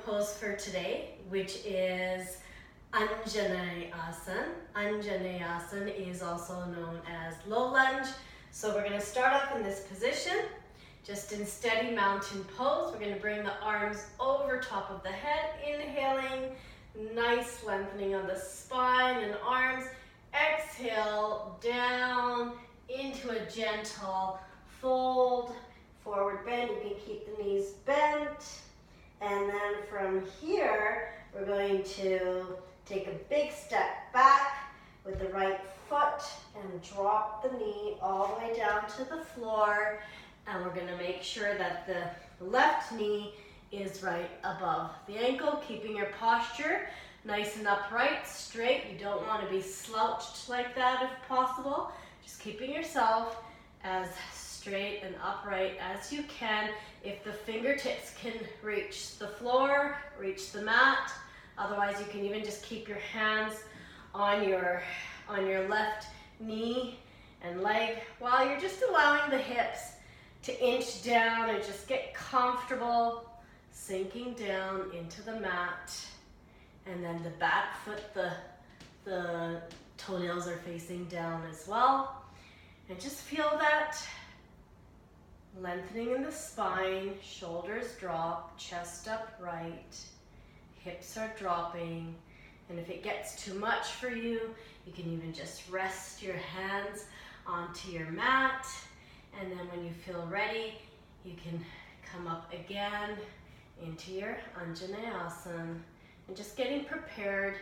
pose for today, which is Anjaneyasan. Anjaneyasan is also known as low lunge. So we're going to start off in this position, just in steady mountain pose. We're going to bring the arms over top of the head, inhaling, nice lengthening of the spine and arms. Exhale, down into a gentle fold, forward bend. You can keep the knees bent. And then from here, we're going to take a big step back with the right foot and drop the knee all the way down to the floor. And we're going to make sure that the left knee is right above the ankle, keeping your posture nice and upright, straight. You don't want to be slouched like that if possible. Just keeping yourself as straight and upright as you can. If the fingertips can reach the floor, reach the mat. Otherwise, you can even just keep your hands on your left knee and leg while you're just allowing the hips to inch down and just get comfortable, sinking down into the mat. And then the back foot, the toenails are facing down as well. And just feel that lengthening in the spine, shoulders drop, chest upright, hips are dropping. And if it gets too much for you, you can even just rest your hands onto your mat. And then when you feel ready, you can come up again into your Anjaneyasan. And just getting prepared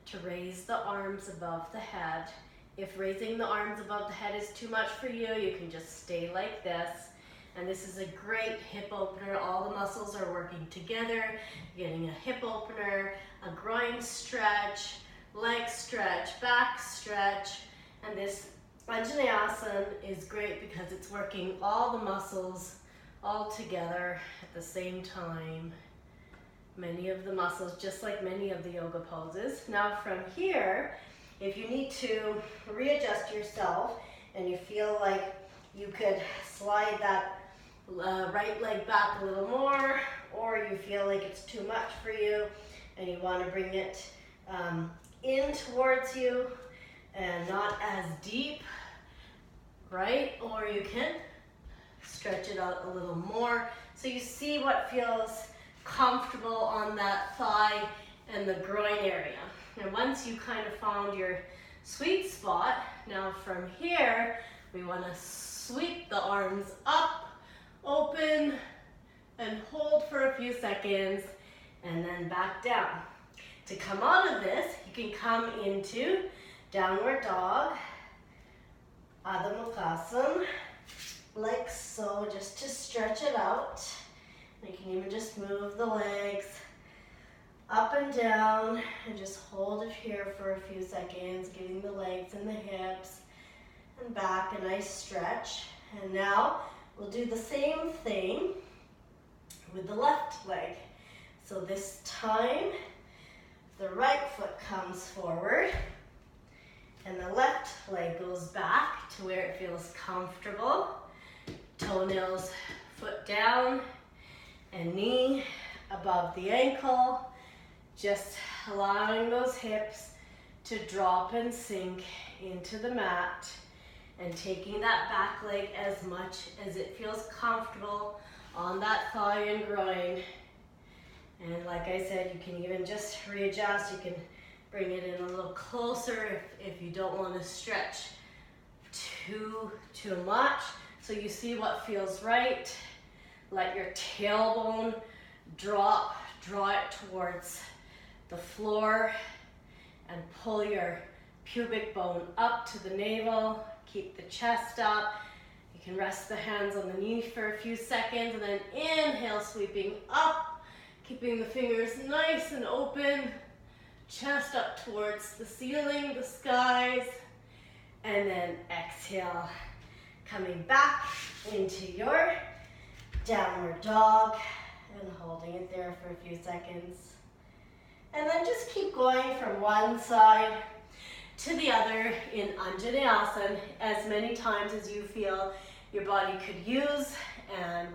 to raise the arms above the head. If raising the arms above the head is too much for you, you can just stay like this. And this is a great hip opener. All the muscles are working together. You're getting a hip opener, a groin stretch, leg stretch, back stretch. And this Anjaneyasan is great because it's working all the muscles all together at the same time. Many of the muscles, just like many of the yoga poses. Now from here, if you need to readjust yourself and you feel like you could slide that right leg back a little more, or you feel like it's too much for you and you want to bring it in towards you and not as deep, right? Or you can stretch it out a little more so you see what feels comfortable on that thigh and the groin area. And once you kind of found your sweet spot, now from here, we want to sweep the arms up, open, and hold for a few seconds, and then back down. To come out of this, you can come into downward dog, Adho Mukha, like so, just to stretch it out. You can even just move the legs up and down and just hold it here for a few seconds, getting the legs and the hips and back, a nice stretch. And now we'll do the same thing with the left leg. So this time, the right foot comes forward and the left leg goes back to where it feels comfortable. Toenails, foot down, and knee above the ankle, just allowing those hips to drop and sink into the mat and taking that back leg as much as it feels comfortable on that thigh and groin. And like I said, you can even just readjust. You can bring it in a little closer if you don't want to stretch too much. So you see what feels right. Let your tailbone drop, draw it towards the floor, and pull your pubic bone up to the navel. Keep the chest up. You can rest the hands on the knee for a few seconds, and then inhale, sweeping up, keeping the fingers nice and open, chest up towards the ceiling, the skies, and then exhale, coming back into your downward dog and holding it there for a few seconds. And then just keep going from one side to the other in Anjaneyasan as many times as you feel your body could use. And